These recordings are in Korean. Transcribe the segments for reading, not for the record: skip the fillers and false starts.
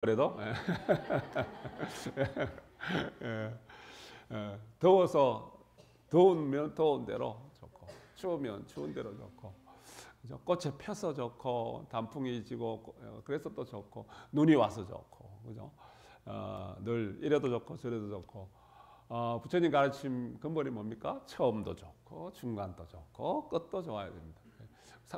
그래도 더워서 더우면 더운 대로 좋고 추우면 추운 대로 좋고 그죠? 꽃이 펴서 좋고 단풍이 지고 그래서 또 좋고 눈이 와서 좋고 그죠? 늘 이래도 좋고 저래도 좋고 부처님 가르침 근본이 뭡니까? 처음도 좋고 중간도 좋고 끝도 좋아야 됩니다.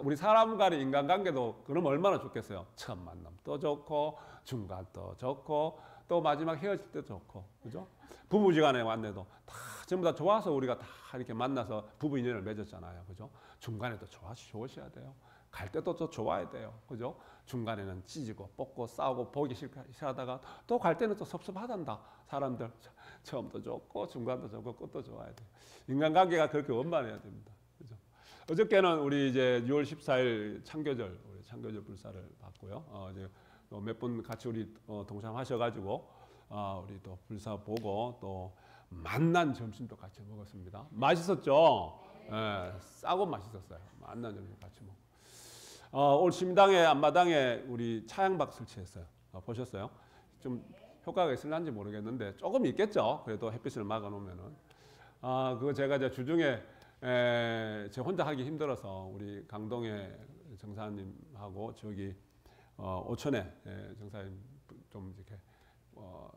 우리 사람 간의 인간관계도 그럼 얼마나 좋겠어요. 처음 만남도 좋고 중간도 좋고 또 마지막 헤어질 때도 좋고 그죠? 부부지간에 만나도 다 전부 다 좋아서 우리가 다 이렇게 만나서 부부 인연을 맺었잖아요. 그죠? 중간에도 좋으셔야 돼요. 갈 때도 또 좋아야 돼요. 그죠? 중간에는 찢고 뽑고 싸우고 보기 싫어하다가 또 갈 때는 또 섭섭하단다. 사람들 처음도 좋고 중간도 좋고 끝도 좋아야 돼요. 인간관계가 그렇게 원만해야 됩니다. 그죠? 어저께는 우리 이제 6월 14일 창교절, 우리 창교절 불사를 받고요. 이제 몇 분 같이 우리 동참하셔가지고 우리 또 불사 보고 또 만난 점심도 같이 먹었습니다. 맛있었죠? 예, 싸고 맛있었어요. 만난 점심 같이 먹고. 오늘 심당의 앞마당에 우리 차양박 설치했어요. 보셨어요? 좀 효과가 있을는지 모르겠는데 조금 있겠죠. 그래도 햇빛을 막아놓으면은. 그거 제가 이제 주중에 제 혼자 하기 힘들어서 우리 강동의 정사님하고 저기 오천에 정사님 좀 이렇게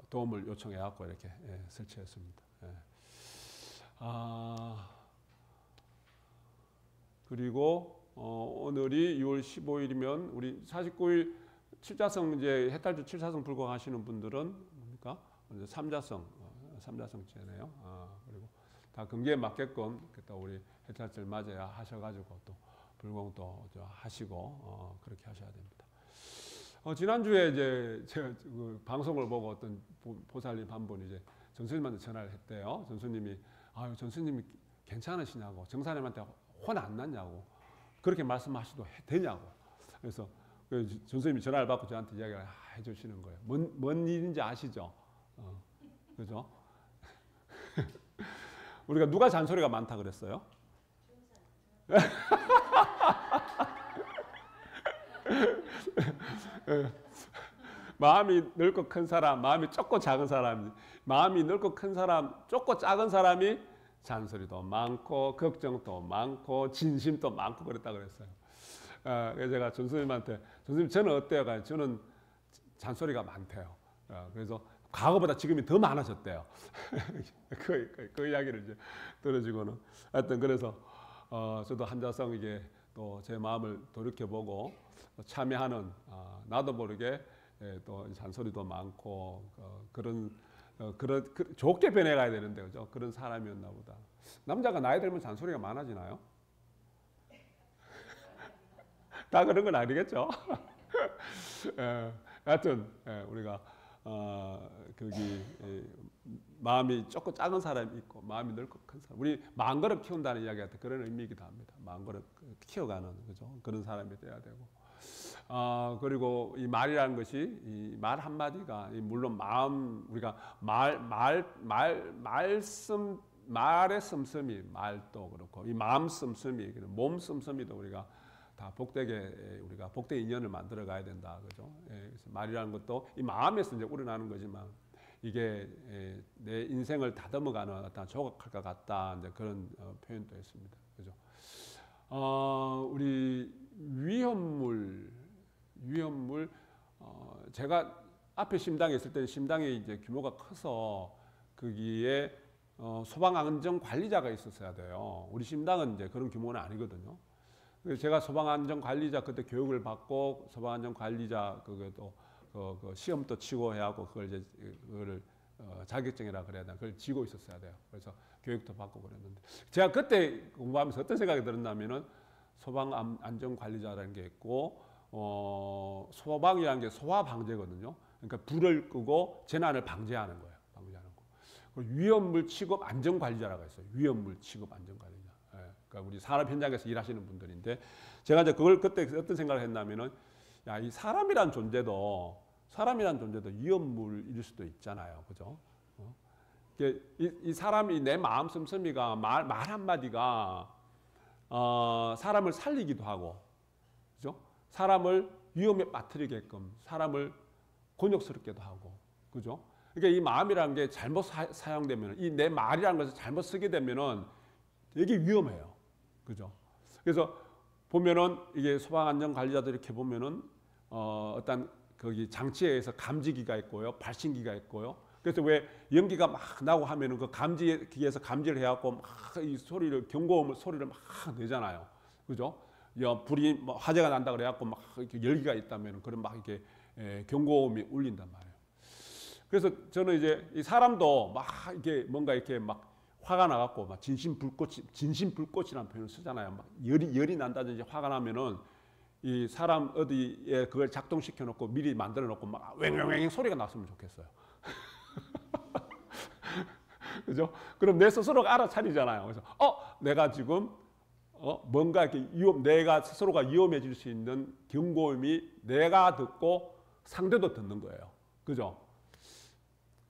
도움을 요청해 갖고 이렇게 설치했습니다. 그리고 오늘이 6월 15일이면 우리 49일 칠자성 이제 해탈주 칠사성 불공하시는 분들은 뭡니까? 삼자성제네요. 그리고 다 금기에 맞게끔 또 우리 해탈절 맞아야 하셔가지고 또 불공도 하시고 그렇게 하셔야 됩니다. 지난주에 이제 제가 그 방송을 보고 어떤 보살님 한 분이 이제 전수님한테 전화를 했대요. 전수님이 전수님이 괜찮으시냐고 정사님한테 혼 안 났냐고 그렇게 말씀하셔도 되냐고 그래서 전수님이 전화를 받고 저한테 이야기를 해주시는 거예요. 뭔 일인지 아시죠? 그죠? 우리가 누가 잔소리가 많다 그랬어요? 마음이 넓고 큰 사람, 마음이 좁고 작은 사람이, 마음이 넓고 큰 사람, 좁고 작은 사람이 잔소리도 많고 걱정도 많고 진심도 많고 그랬다 그랬어요. 그래서 제가 전수님한테 전수님 저는 어때요? 저는 잔소리가 많대요. 그래서 과거보다 지금이 더 많아졌대요. 그 이야기를 이제 들어주고는 하여튼 그래서 저도 한자성 이게 또 제 마음을 돌이켜보고 참여하는 나도 모르게 또 잔소리도 많고 그런 좋게 변해가야 되는데 그죠? 그런 사람이었나 보다. 남자가 나이 들면 잔소리가 많아지나요? 다 그런 건 아니겠죠? 하여튼 우리가 거기 마음이 조금 작은 사람이 있고 마음이 넓고 큰 사람. 우리 마음그릇 키운다는 이야기가 그런 의미이기도 합니다. 마음그릇 키워가는 그죠? 그런 사람이 돼야 되고. 그리고 이 말이라는 것이 이 말 한마디가 물론 마음 우리가 말의 씀씀이 말도 그렇고 이 마음 씀씀이 몸 씀씀이도 우리가 다 복되게 우리가 복된 인연을 만들어 가야 된다 그죠? 그래서 말이라는 것도 이 마음에서 이제 우러나는 거지만 이게 내 인생을 다듬어가는 어떤 조각할 것 같다 이제 그런 표현도 있습니다 그죠? 우리 위험물 제가 앞에 심당에 있을 때는 심당이 이제 규모가 커서 거기에 소방안전관리자가 있었어야 돼요. 우리 심당은 이제 그런 규모는 아니거든요. 그래서 제가 소방안전관리자 그때 교육을 받고 소방안전관리자 그것도 그 시험도 치고 해하고 그걸 이제 그거를 자격증이라 그래야 되나 그걸 지고 있었어야 돼요. 그래서 교육도 받고 그랬는데 제가 그때 공부하면서 어떤 생각이 들었냐면은 소방안전관리자라는 게 있고 소방이라는 게 소화 방제거든요. 그러니까 불을 끄고 재난을 방지하는 거예요. 방지하는 거. 그리고 위험물 취급 안전관리자라고 있어요. 위험물 취급 안전관리자. 그러니까 우리 산업 현장에서 일하시는 분들인데 제가 이제 그걸 그때 어떤 생각을 했냐면은 야, 이 사람이란 존재도 위험물일 수도 있잖아요. 그죠? 이 사람이 내 마음 씀씀이가 말 한마디가 사람을 살리기도 하고 그죠? 사람을 위험에 빠뜨리게끔 사람을 곤욕스럽기도 하고, 그죠? 그러니까 이 마음이라는 게 잘못 사용되면, 이 내 말이라는 것을 잘못 쓰게 되면은 되게 위험해요, 그죠? 그래서 보면은 이게 소방안전관리자들 이렇게 보면은 어떤 거기 장치에 의해서 감지기가 있고요, 발신기가 있고요. 그래서 왜 연기가 막 나고 하면은 그 감지기에서 감지를 해갖고 막 이 소리를 경고음 소리를 막 내잖아요, 그죠? 불이 뭐 화재가 난다 그래갖고 막 이렇게 열기가 있다면 그런 막 이렇게 경고음이 울린단 말이에요. 그래서 저는 이제 이 사람도 막 이게 뭔가 이렇게 막 화가 나갖고 막 진심불꽃이라는 표현을 쓰잖아요. 막 열이 난다든지 화가 나면은 이 사람 어디에 그걸 작동시켜 놓고 미리 만들어 놓고 막 왱왱왱 소리가 났으면 좋겠어요. 그죠? 그럼 내 스스로가 알아차리잖아요. 그래서 내가 지금 뭔가 이렇게 내가 스스로가 위험해질 수 있는 경고음이 내가 듣고 상대도 듣는 거예요. 그죠?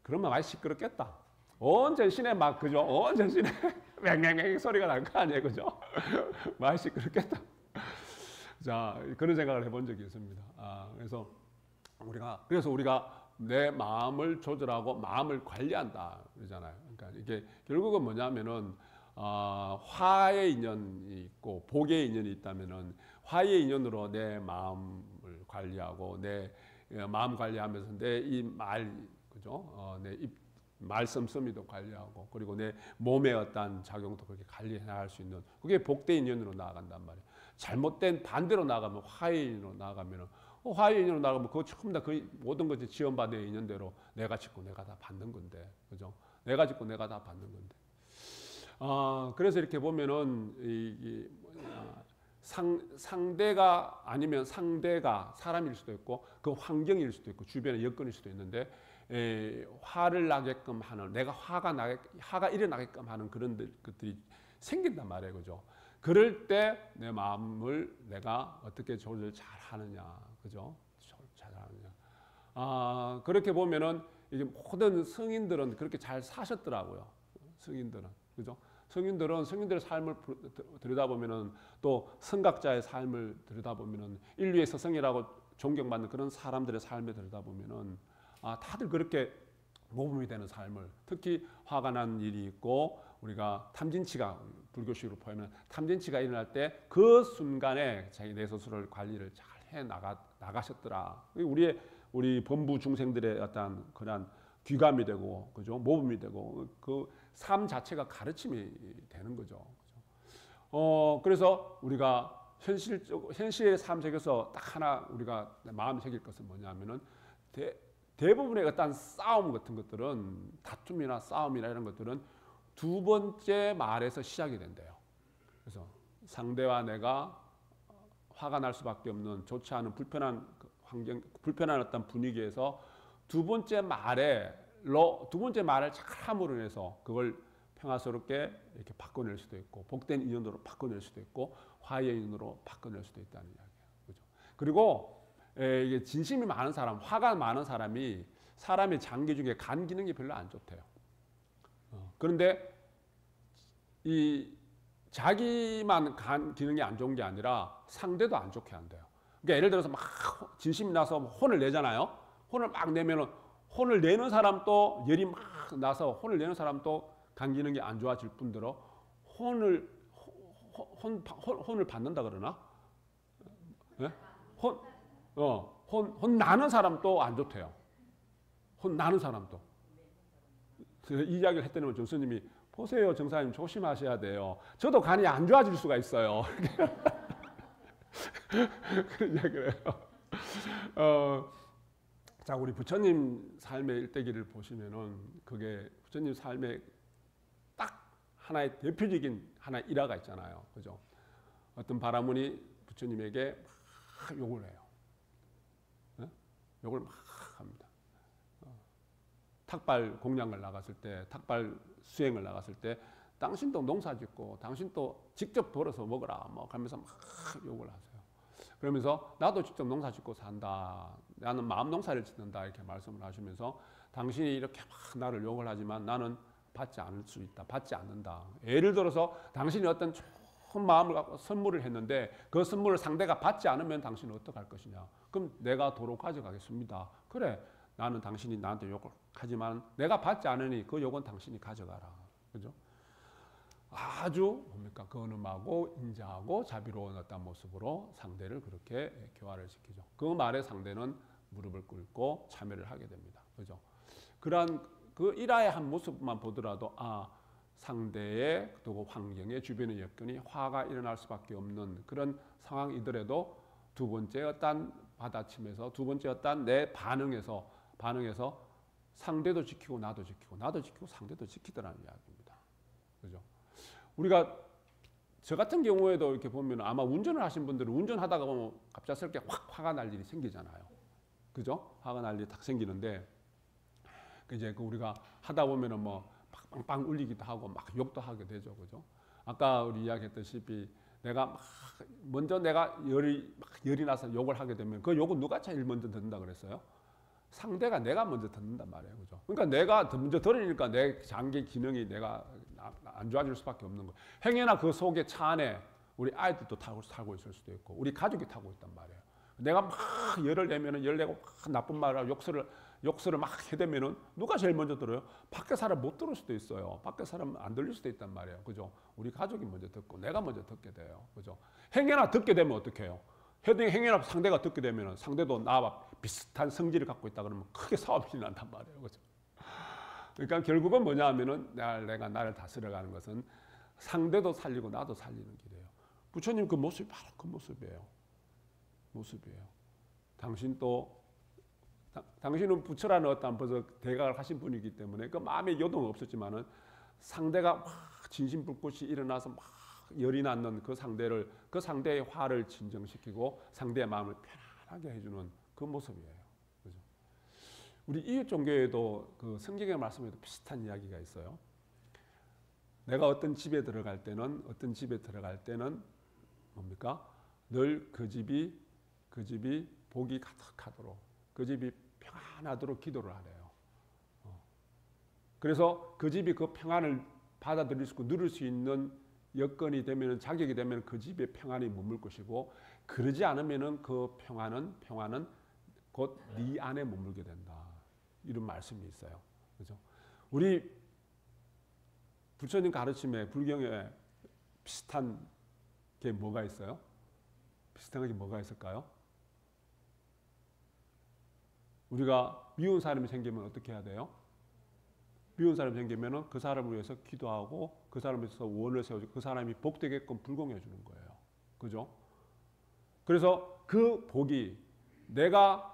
그러면 많이 시끄럽겠다. 온 전신에 막, 그죠? 온 전신에 맹맹맹 소리가 날 거 아니에요, 그죠? 많이 시끄럽겠다. 자, 그런 생각을 해본 적이 있습니다. 그래서 우리가 내 마음을 조절하고 마음을 관리한다 그러잖아요. 그러니까 이게 결국은 뭐냐면은 화의 인연이 있고 복의 인연이 있다면은 화의 인연으로 내 마음을 관리하고 내 마음 관리하면서 내 이 말, 그죠? 내 입 말씀서미도 관리하고 그리고 내 몸의 어떤 작용도 그렇게 관리해 나갈 수 있는 그게 복된 인연으로 나아간단 말이에요. 잘못된 반대로 나가면 화의 인연으로 나가면은 화의 인연으로 나가면 그거 전부 다 그 모든 것이 지원받은 인연대로 내가 짓고 내가 다 받는 건데, 그죠? 내가 짓고 내가 다 받는 건데. 그래서 이렇게 보면은 상대가 아니면 상대가 사람일 수도 있고 그 환경일 수도 있고 주변의 여건일 수도 있는데 화를 나게끔 하는 내가 화가 일어나게끔 하는 그런 것들이 생긴단 말이에요, 그죠? 그럴 때 내 마음을 내가 어떻게 조절 잘 하느냐, 그죠? 잘 하느냐. 그렇게 보면은 이제 모든 성인들은 그렇게 잘 사셨더라고요. 성인들은, 그죠? 성인들의 삶을 들여다보면은 또 성각자의 삶을 들여다보면은 인류의 스승이라고 존경받는 그런 사람들의 삶을 들여다보면은 다들 그렇게 모범이 되는 삶을 특히 화가 난 일이 있고 우리가 탐진치가 불교식으로 보면 탐진치가 일어날 때 그 순간에 자기 내 스스로를 관리를 잘 해 나가셨더라. 우리 범부 중생들의 어떤 그런 귀감이 되고 그죠 모범이 되고 그 삶 자체가 가르침이 되는 거죠. 그래서 우리가 현실의 삶 속에서 딱 하나 우리가 마음 새길 것은 뭐냐면은 대부분의 어떤 싸움 같은 것들은 다툼이나 싸움이나 이런 것들은 두 번째 말에서 시작이 된대요. 그래서 상대와 내가 화가 날 수밖에 없는 좋지 않은 불편한 환경, 불편한 어떤 분위기에서 두 번째 말을 잘 함으로 인해서 그걸 평화스럽게 이렇게 바꿔낼 수도 있고 복된 인연으로 바꿔낼 수도 있고 화의 인연으로 바꿔낼 수도 있다는 이야기예요. 그죠? 그리고 이게 진심이 많은 사람, 화가 많은 사람이 사람의 장기 중에 간 기능이 별로 안 좋대요. 그런데 이 자기만 간 기능이 안 좋은 게 아니라 상대도 안 좋게 한대요. 그러니까 예를 들어서 막 진심이 나서 혼을 내잖아요. 혼을 막 내면은 혼을 내는 사람도 열이 막 나서 혼을 내는 사람도 간 기능이 안 좋아질 뿐더러 혼을 받는다 그러나? 네? 혼 나는 사람도 안 좋대요. 혼 나는 사람도. 이 이야기를 했더니 정스님이 보세요, 정사님 조심하셔야 돼요. 저도 간이 안 좋아질 수가 있어요. 그런 이야기를 해요. 자, 우리 부처님 삶의 일대기를 보시면은 그게 부처님 삶의 딱 하나의 대표적인 하나의 일화가 있잖아요. 그죠? 어떤 바라문이 부처님에게 막 욕을 해요. 네? 욕을 막 합니다. 탁발 공양을 나갔을 때, 탁발 수행을 나갔을 때, 당신도 농사 짓고, 당신도 직접 벌어서 먹어라. 뭐 하면서 막 욕을 하세요. 그러면서 나도 직접 농사 짓고 산다. 나는 마음 농사를 짓는다. 이렇게 말씀을 하시면서 당신이 이렇게 막 나를 욕을 하지만 나는 받지 않을 수 있다. 받지 않는다. 예를 들어서 당신이 어떤 좋은 마음을 갖고 선물을 했는데 그 선물을 상대가 받지 않으면 당신은 어떡할 것이냐. 그럼 내가 도로 가져가겠습니다. 그래. 나는 당신이 나한테 욕을 하지만 내가 받지 않으니 그 욕은 당신이 가져가라. 그죠? 아주 뭡니까? 근엄하고 인자하고 자비로운 어떤 모습으로 상대를 그렇게 교화를 시키죠. 그 말에 상대는 무릎을 꿇고 참여를 하게 됩니다. 그죠? 그러한 그 일화의 한 모습만 보더라도 상대의 또 환경의 주변의 여건이 화가 일어날 수밖에 없는 그런 상황이더라도 두 번째 어떤 받아침에서 두 번째 어떤 내 반응에서 상대도 지키고 나도 지키고 상대도 지키더라는 이야기입니다. 그죠? 우리가 저 같은 경우에도 이렇게 보면 아마 운전을 하신 분들은 운전하다가 보면 갑작스럽게 확 화가 날 일이 생기잖아요. 그죠? 화가 날 일이 딱 생기는데 이제 우리가 하다 보면은 뭐 빵빵 울리기도 하고 막 욕도 하게 되죠. 그죠? 아까 우리 이야기했다시피 내가 먼저 열이 나서 욕을 하게 되면 그 욕은 누가 제일 먼저 듣는다 그랬어요? 상대가 내가 먼저 듣는단 말이에요. 그죠? 그러니까 내가 먼저 들으니까 내 장기 기능이 내가 안 좋아질 수밖에 없는 거예요. 행여나 그 속에 차 안에 우리 아이들도 살고 있을 수도 있고 우리 가족이 타고 있단 말이에요. 내가 막 열을 내면은 열내고 막 나쁜 말을 욕설을 막 해대면은 누가 제일 먼저 들어요? 밖에 사람 못 들을 수도 있어요. 밖에 사람 안 들릴 수도 있단 말이에요. 그죠? 우리 가족이 먼저 듣고 내가 먼저 듣게 돼요. 그죠? 행여나 듣게 되면 어떻게 해요? 행여나 상대가 듣게 되면은 상대도 나와 비슷한 성질을 갖고 있다 그러면 크게 싸움이 난단 말이에요. 그죠? 그러니까 결국은 뭐냐 하면은 내가 나를 다스려가는 것은 상대도 살리고 나도 살리는 길이에요. 부처님 그 모습이 바로 그 모습이에요. 당신은 부처라는 어떤 벌써 대각을 하신 분이기 때문에 그 마음에 요동은 없었지만은 상대가 막 진심불꽃이 일어나서 막 열이 나는 그 상대의 화를 진정시키고 상대의 마음을 편안하게 해주는 그 모습이에요. 그죠? 우리 이웃 종교에도 그 성경의 말씀에도 비슷한 이야기가 있어요. 내가 어떤 집에 들어갈 때는 뭡니까? 늘 그 집이 복이 가득하도록 그 집이 평안하도록 기도를 하래요. 그래서 그 집이 그 평안을 받아들일 수 있고 누릴 수 있는 여건이 되면 자격이 되면 그 집에 평안이 머물 것이고 그러지 않으면은 그 평안은 곧 네 안에 머물게 된다. 이런 말씀이 있어요. 그죠? 우리 부처님 가르침에 불경에 비슷한 게 뭐가 있어요? 비슷한 게 뭐가 있을까요? 우리가 미운 사람이 생기면 어떻게 해야 돼요? 미운 사람이 생기면 그 사람을 위해서 기도하고 그 사람을 위해서 원을 세워주고 그 사람이 복되게끔 불공해 주는 거예요. 그죠? 그래서 그 복이 내가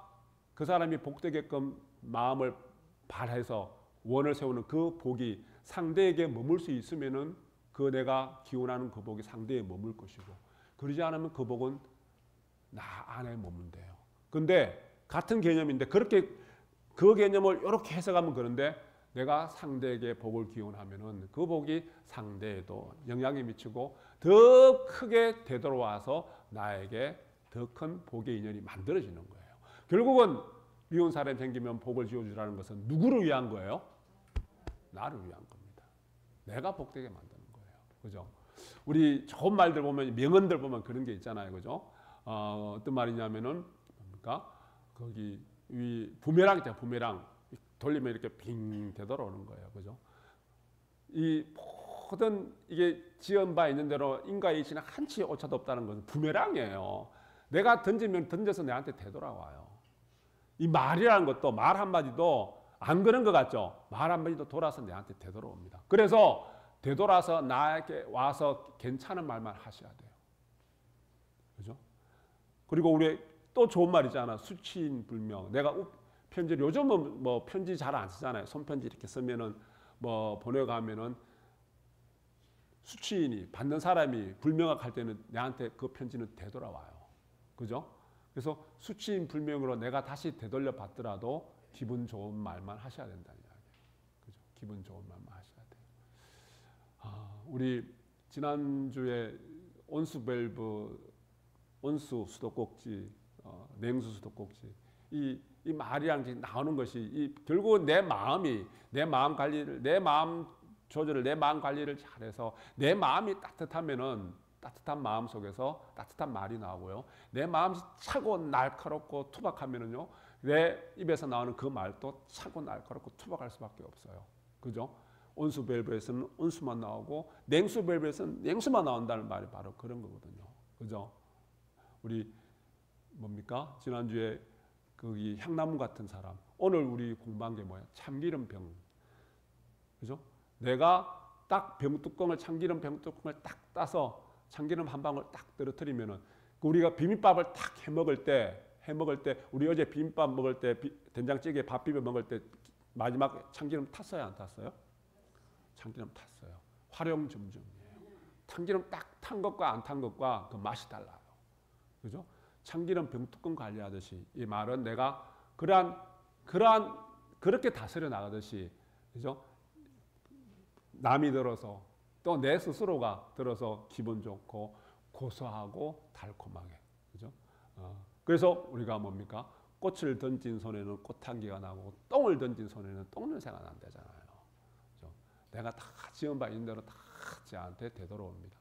그 사람이 복되게끔 마음을 발해서 원을 세우는 그 복이 상대에게 머물 수 있으면은 그 내가 기원하는 그 복이 상대에 머물 것이고 그러지 않으면 그 복은 나 안에 머문대요. 근데 같은 개념인데 그렇게 그 개념을 이렇게 해석하면 그런데 내가 상대에게 복을 기원하면은 그 복이 상대에도 영향이 미치고 더 크게 되돌아와서 나에게 더 큰 복의 인연이 만들어지는 거예요. 결국은 미운 사람이 생기면 복을 지어주라는 것은 누구를 위한 거예요? 나를 위한 겁니다. 내가 복되게 만드는 거예요. 그죠? 우리 좋은 말들 보면 명언들 보면 그런 게 있잖아요. 그죠? 어떤 말이냐면은 뭡니까? 거기 이 부메랑 있잖아요. 부메랑 돌리면 이렇게 빙 되돌아오는 거예요. 그죠? 이 모든 이게 지은 바 있는 대로 인과의 이치는 한치 오차도 없다는 것은 부메랑이에요. 내가 던져서 내한테 되돌아와요. 이 말이라는 것도 말 한마디도 안 그런 것 같죠? 말 한마디도 돌아서 내한테 되돌아옵니다. 그래서 되돌아서 나에게 와서 괜찮은 말만 하셔야 돼요. 그죠? 그리고 우리 또 좋은 말이잖아. 수치인불명. 내가 편지를 요즘은 뭐 편지 잘 안 쓰잖아요. 손편지 이렇게 쓰면은 뭐 보내가면은 수치인이 받는 사람이 불명확할 때는 내한테 그 편지는 되돌아와요. 그죠? 그래서 수치인불명으로 내가 다시 되돌려 받더라도 기분 좋은 말만 하셔야 된다는 이야기예요. 그죠? 기분 좋은 말만 하셔야 돼요. 우리 지난주에 온수 수도꼭지, 냉수 수도꼭지 이 말이라는 게 나오는 것이 결국은 내 마음 조절을 내 마음 관리를 잘해서 내 마음이 따뜻하면은 따뜻한 마음 속에서 따뜻한 말이 나오고요. 내 마음이 차고 날카롭고 투박하면은요 내 입에서 나오는 그 말도 차고 날카롭고 투박할 수밖에 없어요. 그죠? 온수 밸브에서는 온수만 나오고 냉수 밸브에서는 냉수만 나온다는 말이 바로 그런 거거든요. 그죠? 우리 뭡니까? 지난주에 거기 향나무 같은 사람. 오늘 우리 공부한 게 뭐야? 참기름병. 그죠? 내가 딱 병뚜껑을 참기름 병뚜껑을 딱 따서 참기름 한 방울 딱 떨어뜨리면은 우리가 비빔밥을 딱 해 먹을 때 우리 어제 비빔밥 먹을 때 된장찌개 밥 비벼 먹을 때 마지막 참기름 탔어요, 안 탔어요? 참기름 탔어요. 활용점정이에요. 참기름 딱 탄 것과 안 탄 것과 그 맛이 달라요. 그죠? 참기름 병뚜껑 관리하듯이 이 말은 내가 그렇게 다스려 나가듯이, 그죠? 남이 들어서 또 내 스스로가 들어서 기분 좋고 고소하고 달콤하게, 그죠? 그래서 우리가 뭡니까? 꽃을 던진 손에는 꽃향기가 나고 똥을 던진 손에는 똥 냄새가 난다잖아요. 그죠? 내가 다 지은 바 있는 대로 다 저한테 되돌아옵니다.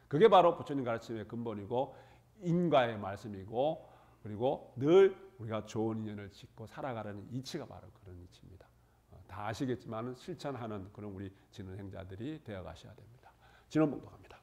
그게 바로 부처님 가르침의 근본이고 인과의 말씀이고, 그리고 늘 우리가 좋은 인연을 짓고 살아가려는 이치가 바로 그런 이치입니다. 다 아시겠지만 실천하는 그런 우리 진언행자들이 되어 가셔야 됩니다. 진언봉독합니다.